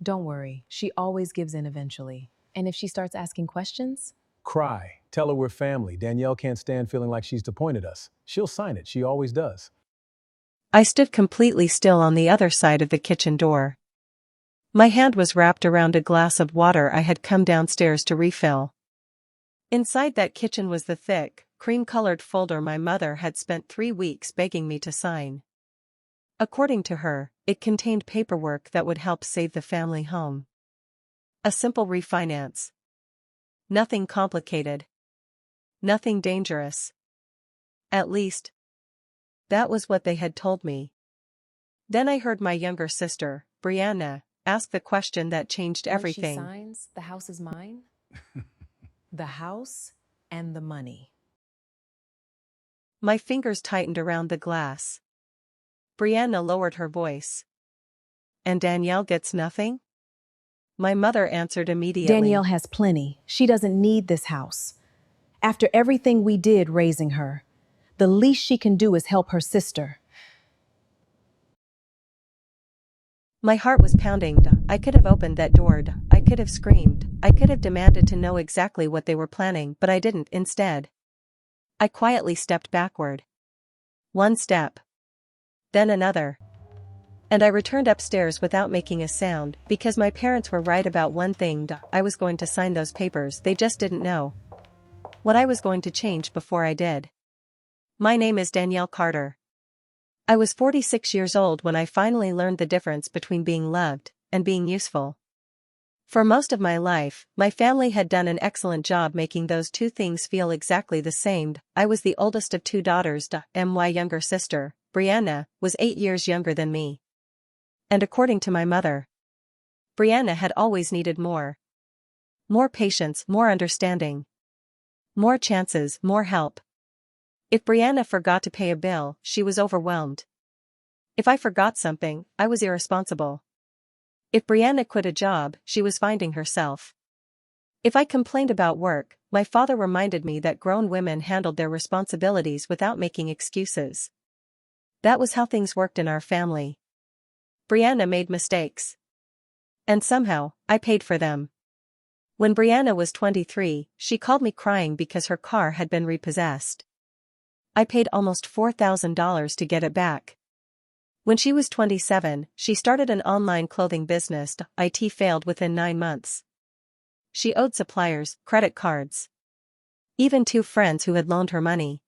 Don't worry, she always gives in eventually. And if she starts asking questions, Cry. Tell her we're family. Danielle can't stand feeling like she's disappointed us. She'll sign it. She always does. I stood completely still on the other side of the kitchen door. My hand was wrapped around a glass of water I had come downstairs to refill. Inside that kitchen was the thick, cream-colored folder my mother had spent 3 weeks begging me to sign. According to her, it contained paperwork that would help save the family home. A simple refinance. Nothing complicated. Nothing dangerous. At least, that was what they had told me. Then I heard my younger sister, Brianna, ask the question that changed everything. Once she signs, the house is mine? The house and the money. My fingers tightened around the glass. Brianna lowered her voice. And Danielle gets nothing? My mother answered immediately. Danielle has plenty. She doesn't need this house. After everything we did raising her, the least she can do is help her sister. My heart was pounding. I could have opened that door. I could have screamed. I could have demanded to know exactly what they were planning, but I didn't. Instead, I quietly stepped backward. One step. Then another. And I returned upstairs without making a sound, because my parents were right about one thing. I was going to sign those papers. They just didn't know what I was going to change before I did. My name is Danielle Carter. I was 46 years old when I finally learned the difference between being loved and being useful. For most of my life, my family had done an excellent job making those two things feel exactly the same. I was the oldest of 2 daughters. My younger sister, Brianna, was 8 years younger than me. And according to my mother, Brianna had always needed more. More patience, more understanding. More chances, more help. If Brianna forgot to pay a bill, she was overwhelmed. If I forgot something, I was irresponsible. If Brianna quit a job, she was finding herself. If I complained about work, my father reminded me that grown women handled their responsibilities without making excuses. That was how things worked in our family. Brianna made mistakes. And somehow, I paid for them. When Brianna was 23, she called me crying because her car had been repossessed. I paid almost $4,000 to get it back. When she was 27, she started an online clothing business. It failed within 9 months. She owed suppliers, credit cards. Even 2 friends who had loaned her money.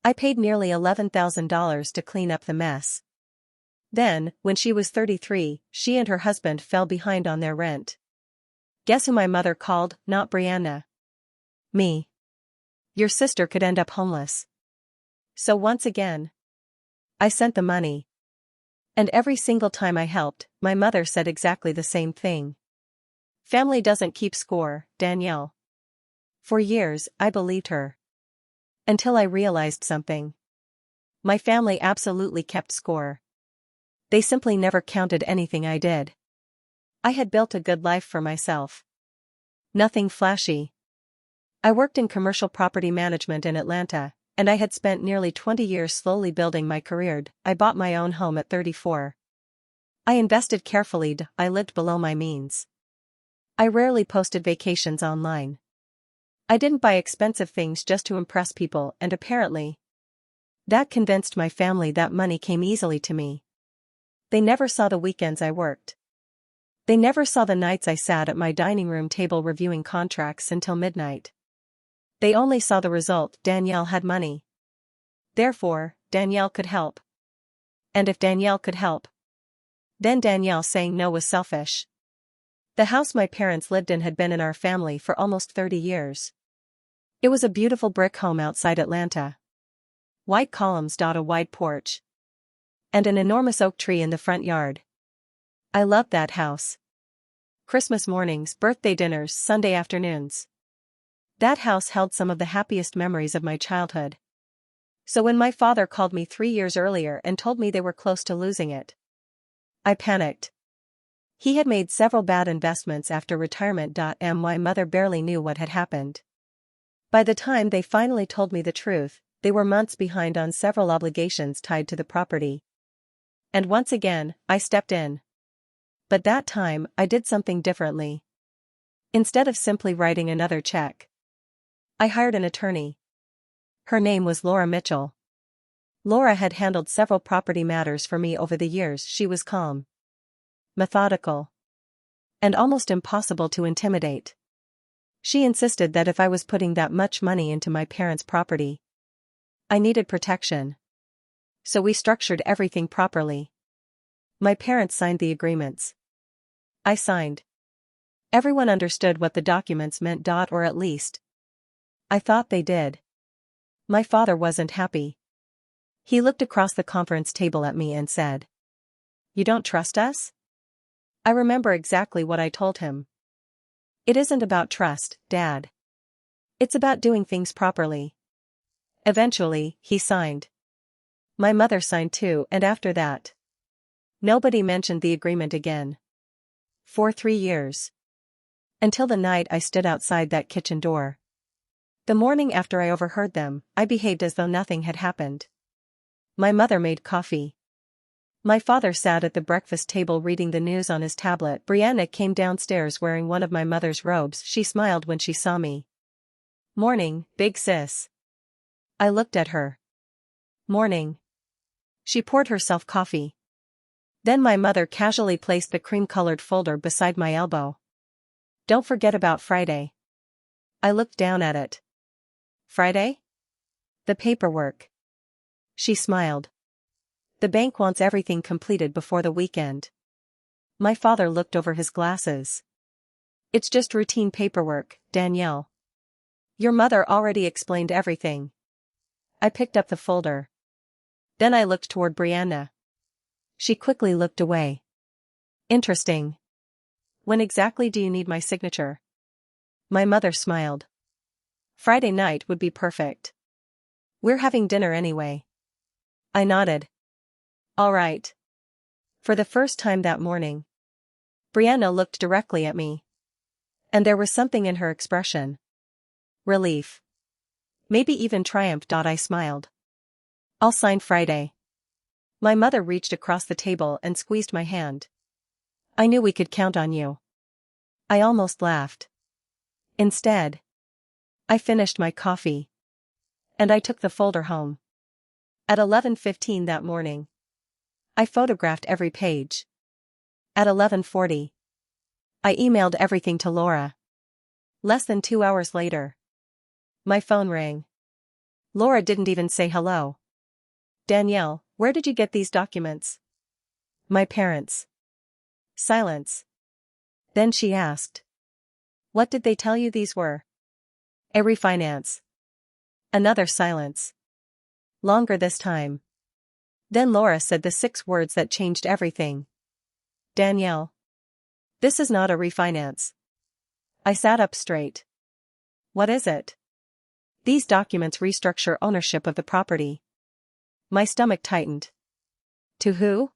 I paid nearly $11,000 to clean up the mess. Then, when she was 33, she and her husband fell behind on their rent. Guess who my mother called? Not Brianna. Me. Your sister could end up homeless. So once again, I sent the money. And every single time I helped, my mother said exactly the same thing. Family doesn't keep score, Danielle. For years, I believed her. Until I realized something. My family absolutely kept score. They simply never counted anything I did. I had built a good life for myself. Nothing flashy. I worked in commercial property management in Atlanta, and I had spent nearly 20 years slowly building my career. I bought my own home at 34. I invested carefully. I lived below my means. I rarely posted vacations online. I didn't buy expensive things just to impress people, and apparently, that convinced my family that money came easily to me. They never saw the weekends I worked. They never saw the nights I sat at my dining room table reviewing contracts until midnight. They only saw the result: Danielle had money. Therefore, Danielle could help. And if Danielle could help, then Danielle saying no was selfish. The house my parents lived in had been in our family for almost 30 years. It was a beautiful brick home outside Atlanta. White columns dot a wide porch. And an enormous oak tree in the front yard. I loved that house. Christmas mornings, birthday dinners, Sunday afternoons. That house held some of the happiest memories of my childhood. So when my father called me 3 years earlier and told me they were close to losing it, I panicked. He had made several bad investments after retirement. My mother barely knew what had happened. By the time they finally told me the truth, they were months behind on several obligations tied to the property. And once again, I stepped in. But that time, I did something differently. Instead of simply writing another check, I hired an attorney. Her name was Laura Mitchell. Laura had handled several property matters for me over the years. She was calm, methodical, and almost impossible to intimidate. She insisted that if I was putting that much money into my parents' property, I needed protection. So we structured everything properly. My parents signed the agreements. I signed. Everyone understood what the documents meant, or at least, I thought they did. My father wasn't happy. He looked across the conference table at me and said, "You don't trust us?" I remember exactly what I told him. "It isn't about trust, Dad. It's about doing things properly." Eventually, he signed. My mother signed too, and after that, nobody mentioned the agreement again. For 3 years. Until the night I stood outside that kitchen door. The morning after I overheard them, I behaved as though nothing had happened. My mother made coffee. My father sat at the breakfast table reading the news on his tablet. Brianna came downstairs wearing one of my mother's robes. She smiled when she saw me. "Morning, big sis." I looked at her. "Morning." She poured herself coffee. Then my mother casually placed the cream-colored folder beside my elbow. "Don't forget about Friday." I looked down at it. "Friday?" "The paperwork." She smiled. "The bank wants everything completed before the weekend." My father looked over his glasses. "It's just routine paperwork, Danielle. Your mother already explained everything." I picked up the folder. Then I looked toward Brianna. She quickly looked away. "Interesting. When exactly do you need my signature?" My mother smiled. "Friday night would be perfect. We're having dinner anyway." I nodded. "All right." For the first time that morning, Brianna looked directly at me. And there was something in her expression. Relief. Maybe even triumph. I smiled. "I'll sign Friday." My mother reached across the table and squeezed my hand. "I knew we could count on you." I almost laughed. Instead, I finished my coffee. And I took the folder home. At 11:15 that morning, I photographed every page. At 11:40, I emailed everything to Laura. Less than 2 hours later, my phone rang. Laura didn't even say hello. "Danielle, where did you get these documents?" "My parents." Silence. Then she asked, "What did they tell you these were?" "A refinance." Another silence. Longer this time. Then Laura said the 6 words that changed everything. "Danielle, this is not a refinance." I sat up straight. "What is it?" "These documents restructure ownership of the property." My stomach tightened. "To who?"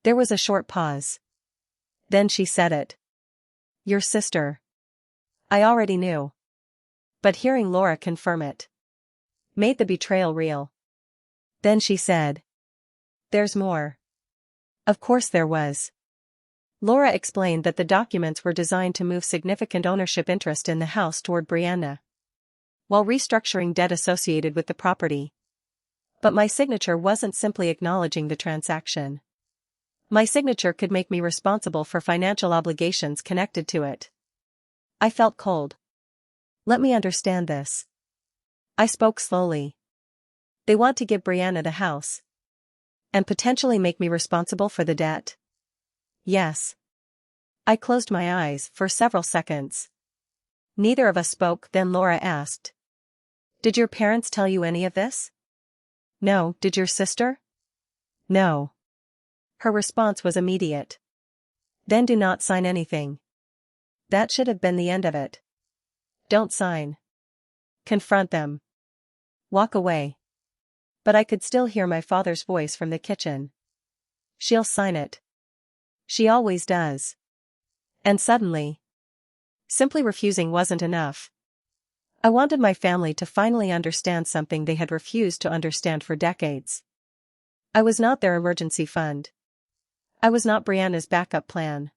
There was a short pause. Then she said it. "Your sister." I already knew. But hearing Laura confirm it made the betrayal real. Then she said, "There's more." Of course there was. Laura explained that the documents were designed to move significant ownership interest in the house toward Brianna, while restructuring debt associated with the property. But my signature wasn't simply acknowledging the transaction. My signature could make me responsible for financial obligations connected to it. I felt cold. "Let me understand this." I spoke slowly. "They want to give Brianna the house. And potentially make me responsible for the debt?" "Yes." I closed my eyes for several seconds. Neither of us spoke. Then Laura asked, "Did your parents tell you any of this?" "No." "Did your sister?" "No." Her response was immediate. "Then do not sign anything." That should have been the end of it. Don't sign. Confront them. Walk away. But I could still hear my father's voice from the kitchen. "She'll sign it. She always does." And suddenly, simply refusing wasn't enough. I wanted my family to finally understand something they had refused to understand for decades. I was not their emergency fund. I was not Brianna's backup plan.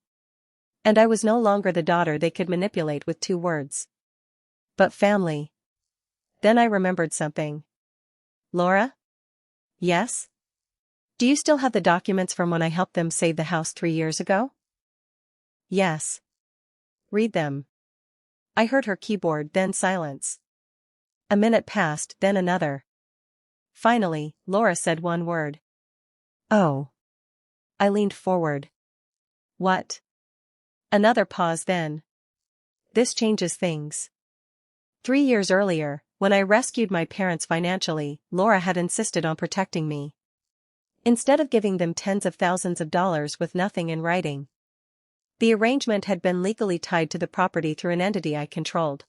And I was no longer the daughter they could manipulate with 2 words. But family. Then I remembered something. Laura? Yes? Do you still have the documents from when I helped them save the house 3 years ago? Yes. Read them. I heard her keyboard, then silence. A minute passed, then another. Finally, Laura said one word. Oh. I leaned forward. What? Another pause then. This changes things. 3 years earlier, when I rescued my parents financially, Laura had insisted on protecting me. Instead of giving them tens of thousands of dollars with nothing in writing. The arrangement had been legally tied to the property through an entity I controlled.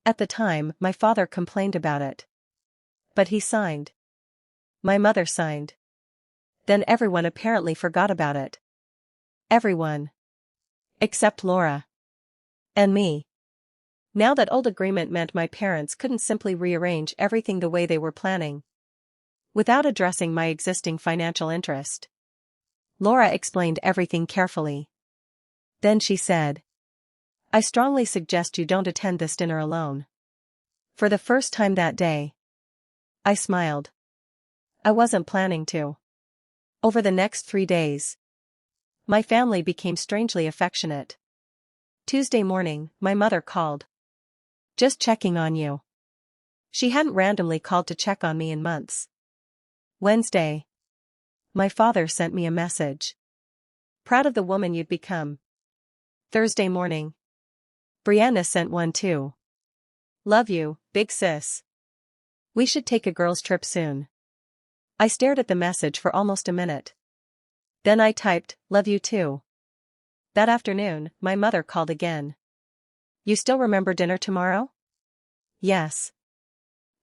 At the time, my father complained about it. But he signed. My mother signed. Then everyone apparently forgot about it. Everyone. Except Laura. And me. Now that old agreement meant my parents couldn't simply rearrange everything the way they were planning. Without addressing my existing financial interest. Laura explained everything carefully. Then she said. I strongly suggest you don't attend this dinner alone. For the first time that day. I smiled. I wasn't planning to. Over the next 3 days. My family became strangely affectionate. Tuesday morning, my mother called. Just checking on you. She hadn't randomly called to check on me in months. Wednesday. My father sent me a message. Proud of the woman you'd become. Thursday morning. Brianna sent one too. Love you, big sis. We should take a girls' trip soon. I stared at the message for almost a minute. Then I typed, love you too. That afternoon, my mother called again. You still remember dinner tomorrow? Yes.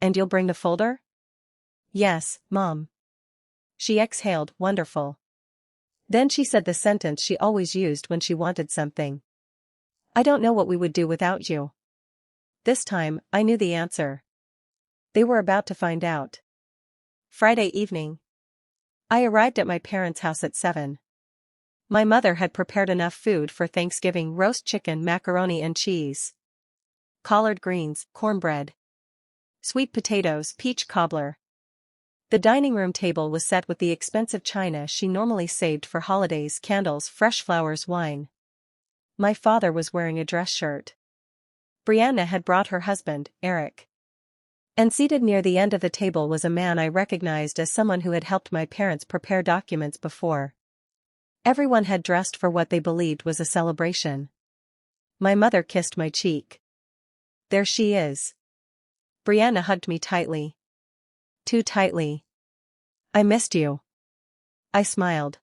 And you'll bring the folder? Yes, Mom. She exhaled, wonderful. Then she said the sentence she always used when she wanted something. I don't know what we would do without you. This time, I knew the answer. They were about to find out. Friday evening. I arrived at my parents' house at 7. My mother had prepared enough food for Thanksgiving: roast chicken, macaroni and cheese, collard greens, cornbread, sweet potatoes, peach cobbler. The dining room table was set with the expensive china she normally saved for holidays: candles, fresh flowers, wine. My father was wearing a dress shirt. Brianna had brought her husband, Eric. And seated near the end of the table was a man I recognized as someone who had helped my parents prepare documents before. Everyone had dressed for what they believed was a celebration. My mother kissed my cheek. There she is. Brianna hugged me tightly. Too tightly. I missed you. I smiled.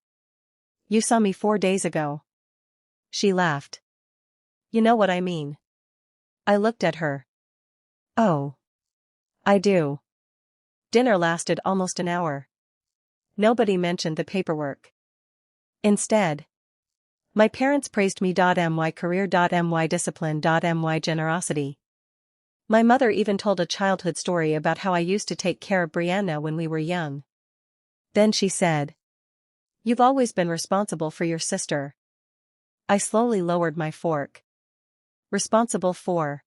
You saw me 4 days ago. She laughed. You know what I mean. I looked at her. Oh. I do. Dinner lasted almost an hour. Nobody mentioned the paperwork. Instead, my parents praised me.my career.my discipline.my generosity. My mother even told a childhood story about how I used to take care of Brianna when we were young. Then she said, "You've always been responsible for your sister." I slowly lowered my fork. Responsible for.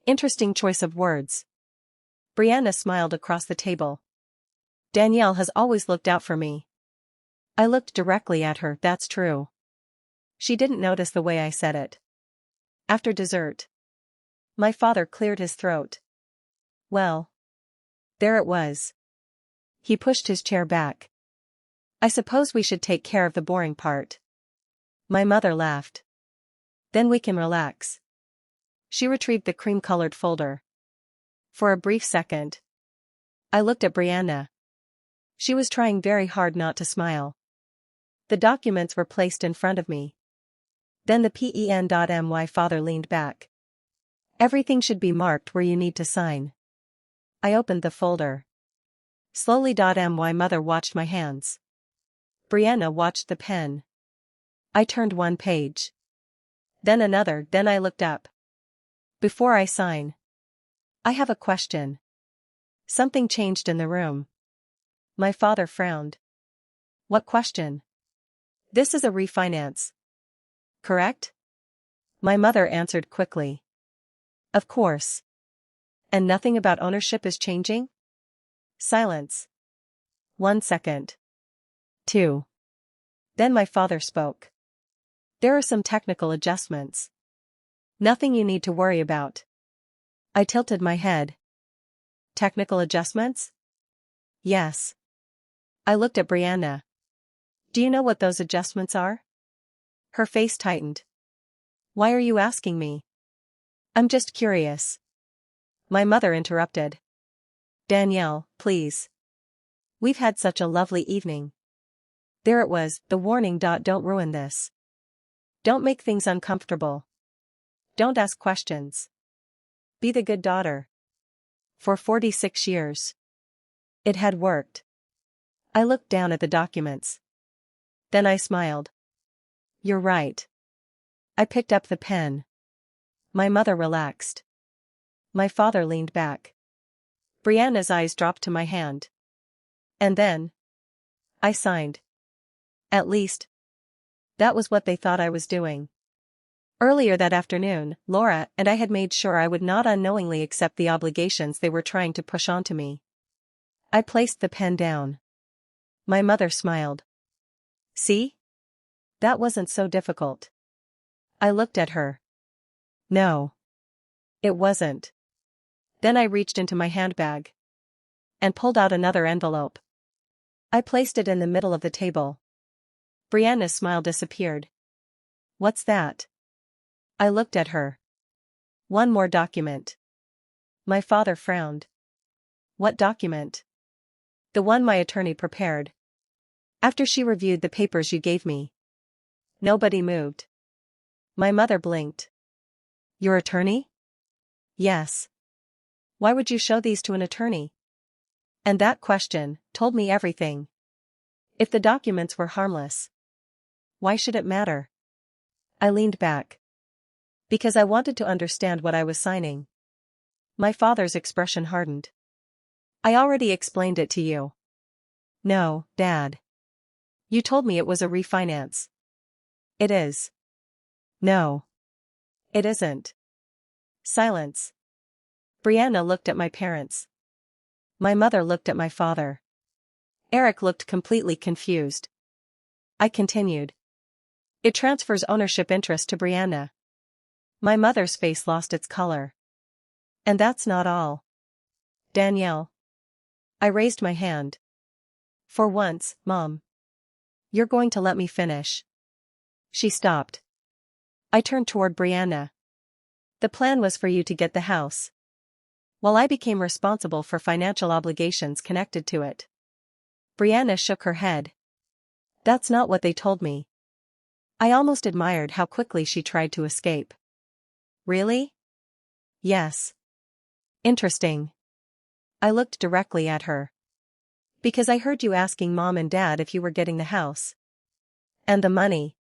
Interesting choice of words. Brianna smiled across the table. Danielle has always looked out for me. I looked directly at her. That's true. She didn't notice the way I said it. After dessert. My father cleared his throat. Well. There it was. He pushed his chair back. I suppose we should take care of the boring part. My mother laughed. Then we can relax. She retrieved the cream-colored folder. For a brief second, I looked at Brianna. She was trying very hard not to smile. The documents were placed in front of me. Then the pen.my father leaned back. Everything should be marked where you need to sign. I opened the folder. Slowly.my mother watched my hands. Brianna watched the pen. I turned one page. Then another, then I looked up. Before I sign. I have a question. Something changed in the room. My father frowned. What question? This is a refinance. Correct? My mother answered quickly. Of course. And nothing about ownership is changing? Silence. 1 second. 2. Then my father spoke. There are some technical adjustments. Nothing you need to worry about. I tilted my head. Technical adjustments? Yes. I looked at Brianna. Do you know what those adjustments are? Her face tightened. Why are you asking me? I'm just curious. My mother interrupted. Danielle, please. We've had such a lovely evening. There it was, the warning. Don't ruin this. Don't make things uncomfortable. Don't ask questions. Be the good daughter. For 46 years. It had worked. I looked down at the documents. Then I smiled. You're right. I picked up the pen. My mother relaxed. My father leaned back. Brianna's eyes dropped to my hand. And then I signed. At least, that was what they thought I was doing. Earlier that afternoon, Laura and I had made sure I would not unknowingly accept the obligations they were trying to push onto me. I placed the pen down. My mother smiled. See? That wasn't so difficult. I looked at her. No. It wasn't. Then I reached into my handbag and pulled out another envelope. I placed it in the middle of the table. Brianna's smile disappeared. What's that? I looked at her. One more document. My father frowned. What document? The one my attorney prepared. After she reviewed the papers you gave me. Nobody moved. My mother blinked. Your attorney? Yes. Why would you show these to an attorney? And that question told me everything. If the documents were harmless, why should it matter? I leaned back. Because I wanted to understand what I was signing. My father's expression hardened. I already explained it to you. No, Dad. You told me it was a refinance. It is. No. It isn't. Silence. Brianna looked at my parents. My mother looked at my father. Eric looked completely confused. I continued. It transfers ownership interest to Brianna. My mother's face lost its color. And that's not all. Danielle. I raised my hand. For once, Mom. You're going to let me finish. She stopped. I turned toward Brianna. The plan was for you to get the house, while I became responsible for financial obligations connected to it. Brianna shook her head. That's not what they told me. I almost admired how quickly she tried to escape. Really? Yes. Interesting. I looked directly at her. Because I heard you asking Mom and Dad if you were getting the house. And the money.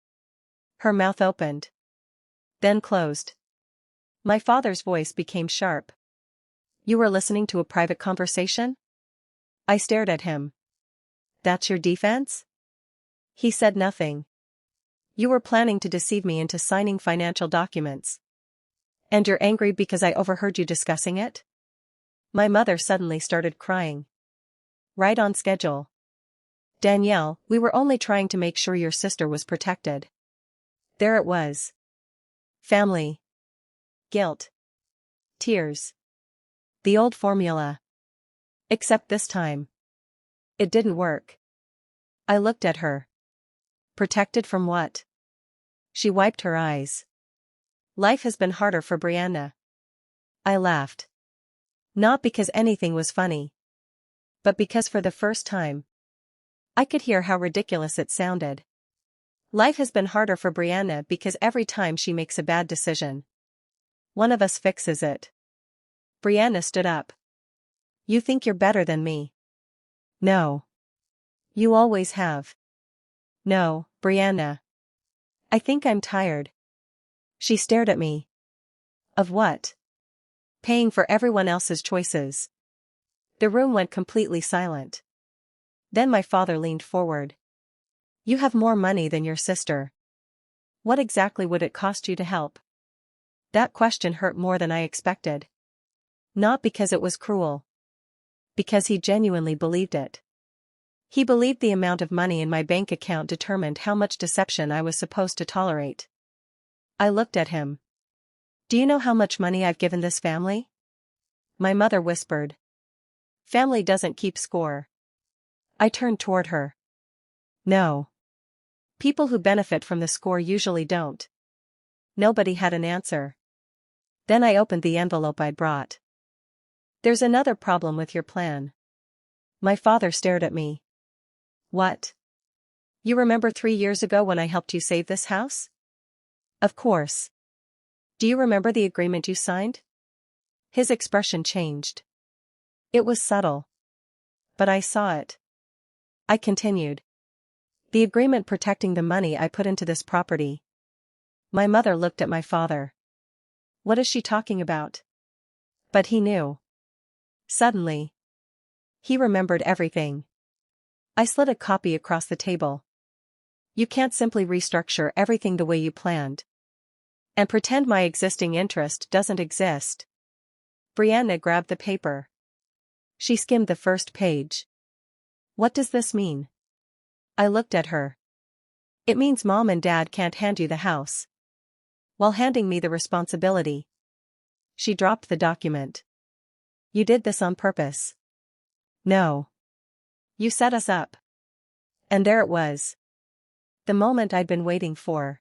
Her mouth opened. Then closed. My father's voice became sharp. You were listening to a private conversation? I stared at him. That's your defense? He said nothing. You were planning to deceive me into signing financial documents. And you're angry because I overheard you discussing it? My mother suddenly started crying. Right on schedule. Danielle, we were only trying to make sure your sister was protected. There it was. Family. Guilt. Tears. The old formula. Except this time. It didn't work. I looked at her. Protected from what? She wiped her eyes. Life has been harder for Brianna. I laughed. Not because anything was funny. But because for the first time, I could hear how ridiculous it sounded. Life has been harder for Brianna because every time she makes a bad decision, one of us fixes it. Brianna stood up. You think you're better than me? No. You always have. No, Brianna. I think I'm tired. She stared at me. Of what? Paying for everyone else's choices. The room went completely silent. Then my father leaned forward. You have more money than your sister. What exactly would it cost you to help? That question hurt more than I expected. Not because it was cruel. Because he genuinely believed it. He believed the amount of money in my bank account determined how much deception I was supposed to tolerate. I looked at him. Do you know how much money I've given this family? My mother whispered. Family doesn't keep score. I turned toward her. No. People who benefit from the score usually don't. Nobody had an answer. Then I opened the envelope I'd brought. There's another problem with your plan. My father stared at me. What? You remember 3 years ago when I helped you save this house? Of course. Do you remember the agreement you signed? His expression changed. It was subtle. But I saw it. I continued. The agreement protecting the money I put into this property. My mother looked at my father. What is she talking about? But he knew. Suddenly. He remembered everything. I slid a copy across the table. You can't simply restructure everything the way you planned. And pretend my existing interest doesn't exist. Brianna grabbed the paper. She skimmed the first page. What does this mean? I looked at her. It means Mom and Dad can't hand you the house. While handing me the responsibility. She dropped the document. You did this on purpose. No. You set us up. And there it was. The moment I'd been waiting for.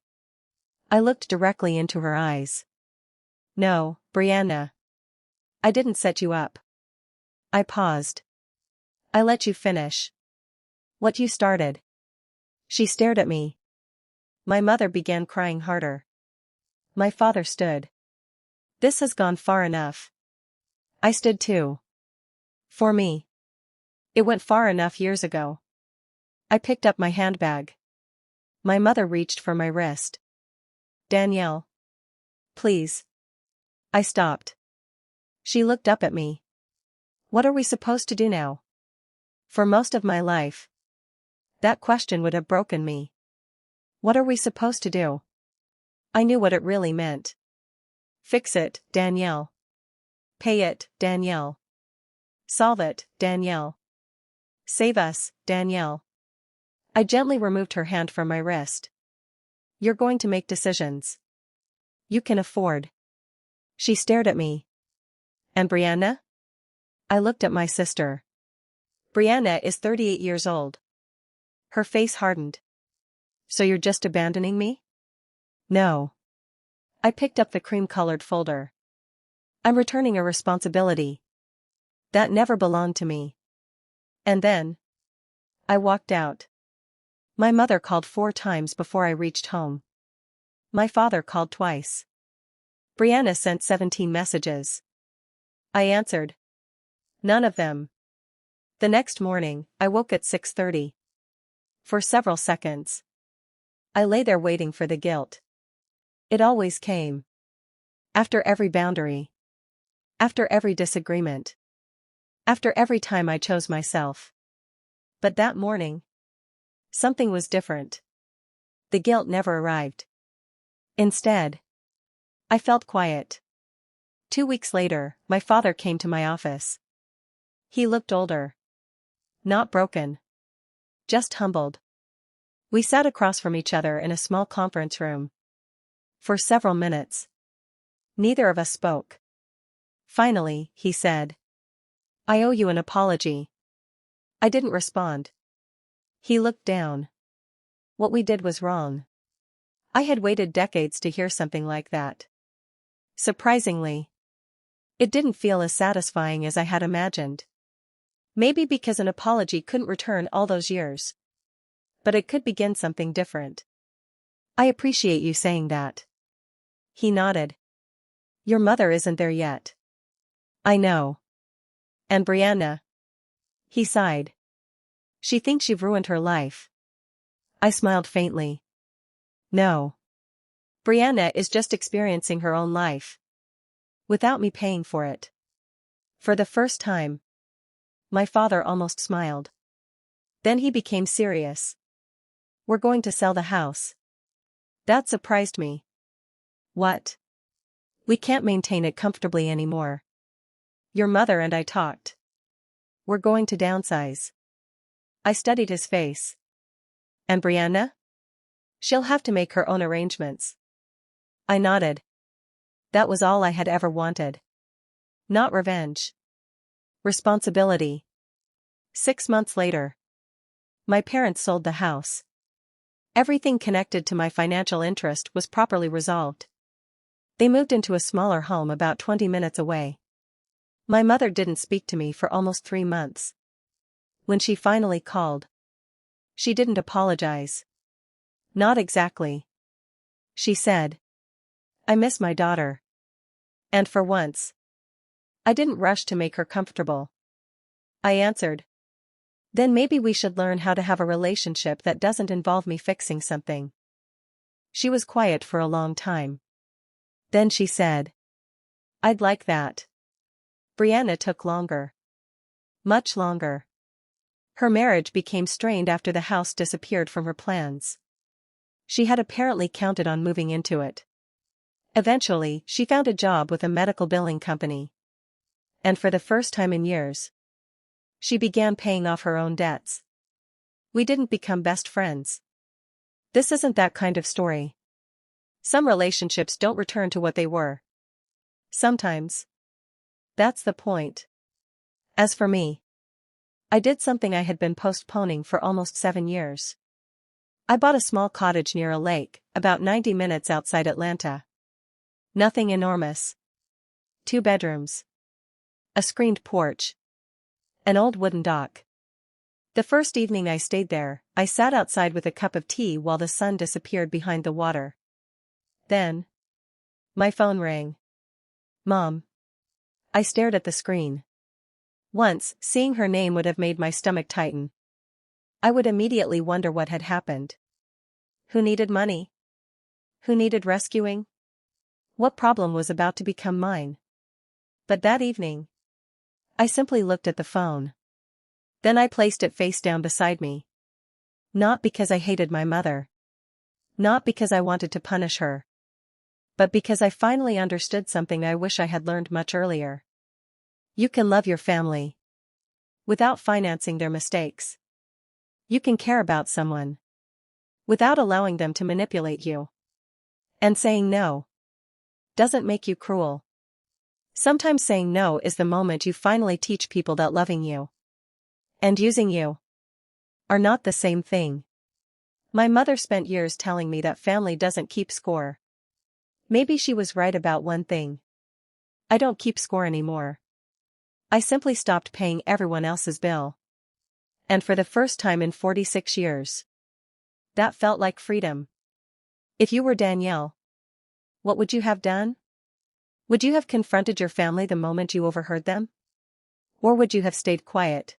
I looked directly into her eyes. No, Brianna. I didn't set you up. I paused. I let you finish. What you started. She stared at me. My mother began crying harder. My father stood. This has gone far enough. I stood too. For me. It went far enough years ago. I picked up my handbag. My mother reached for my wrist. Danielle. Please. I stopped. She looked up at me. What are we supposed to do now? For most of my life. That question would have broken me. What are we supposed to do? I knew what it really meant. Fix it, Danielle. Pay it, Danielle. Solve it, Danielle. Save us, Danielle. I gently removed her hand from my wrist. You're going to make decisions. You can afford. She stared at me. And Brianna? I looked at my sister. Brianna is 38 years old. Her face hardened. So you're just abandoning me? No. I picked up the cream-colored folder. I'm returning a responsibility. That never belonged to me. And then. I walked out. My mother called 4 times before I reached home. My father called twice. Brianna sent 17 messages. I answered. None of them. The next morning, I woke at 6:30. For several seconds. I lay there waiting for the guilt. It always came. After every boundary. After every disagreement. After every time I chose myself. But that morning. Something was different. The guilt never arrived. Instead. I felt quiet. 2 weeks later, my father came to my office. He looked older. Not broken. Just humbled. We sat across from each other in a small conference room. For several minutes. Neither of us spoke. Finally, he said. I owe you an apology. I didn't respond. He looked down. What we did was wrong. I had waited decades to hear something like that. Surprisingly. It didn't feel as satisfying as I had imagined. Maybe because an apology couldn't return all those years. But it could begin something different. I appreciate you saying that. He nodded. Your mother isn't there yet. I know. And Brianna. He sighed. She thinks you've ruined her life. I smiled faintly. No. Brianna is just experiencing her own life. Without me paying for it. For the first time. My father almost smiled. Then he became serious. We're going to sell the house. That surprised me. What? We can't maintain it comfortably anymore. Your mother and I talked. We're going to downsize. I studied his face. And Brianna? She'll have to make her own arrangements. I nodded. That was all I had ever wanted. Not revenge. Responsibility. 6 months later. My parents sold the house. Everything connected to my financial interest was properly resolved. They moved into a smaller home about 20 minutes away. My mother didn't speak to me for almost 3 months. When she finally called, she didn't apologize. Not exactly. She said, "I miss my daughter." And for once, I didn't rush to make her comfortable. I answered, "Then maybe we should learn how to have a relationship that doesn't involve me fixing something." She was quiet for a long time. Then she said, "I'd like that." Brianna took longer. Much longer. Her marriage became strained after the house disappeared from her plans. She had apparently counted on moving into it. Eventually, she found a job with a medical billing company. And for the first time in years, she began paying off her own debts. We didn't become best friends. This isn't that kind of story. Some relationships don't return to what they were. Sometimes. That's the point. As for me, I did something I had been postponing for almost 7 years. I bought a small cottage near a lake, about 90 minutes outside Atlanta. Nothing enormous. 2 bedrooms. A screened porch. An old wooden dock. The first evening I stayed there, I sat outside with a cup of tea while the sun disappeared behind the water. Then, my phone rang. Mom. I stared at the screen. Once, seeing her name would have made my stomach tighten. I would immediately wonder what had happened. Who needed money? Who needed rescuing? What problem was about to become mine? But that evening, I simply looked at the phone. Then I placed it face down beside me. Not because I hated my mother. Not because I wanted to punish her. But because I finally understood something I wish I had learned much earlier. You can love your family without financing their mistakes. You can care about someone without allowing them to manipulate you. And saying no doesn't make you cruel. Sometimes saying no is the moment you finally teach people that loving you and using you are not the same thing. My mother spent years telling me that family doesn't keep score. Maybe she was right about one thing. I don't keep score anymore. I simply stopped paying everyone else's bill. And for the first time in 46 years, that felt like freedom. If you were Danielle, what would you have done? Would you have confronted your family the moment you overheard them? Or would you have stayed quiet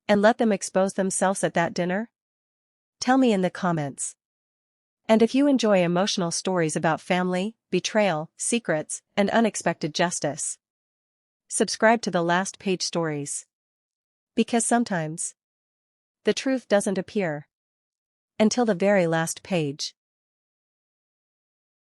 and let them expose themselves at that dinner? Tell me in the comments. And if you enjoy emotional stories about family, betrayal, secrets, and unexpected justice, subscribe to the Last Page Stories. Because sometimes, the truth doesn't appear until the very last page.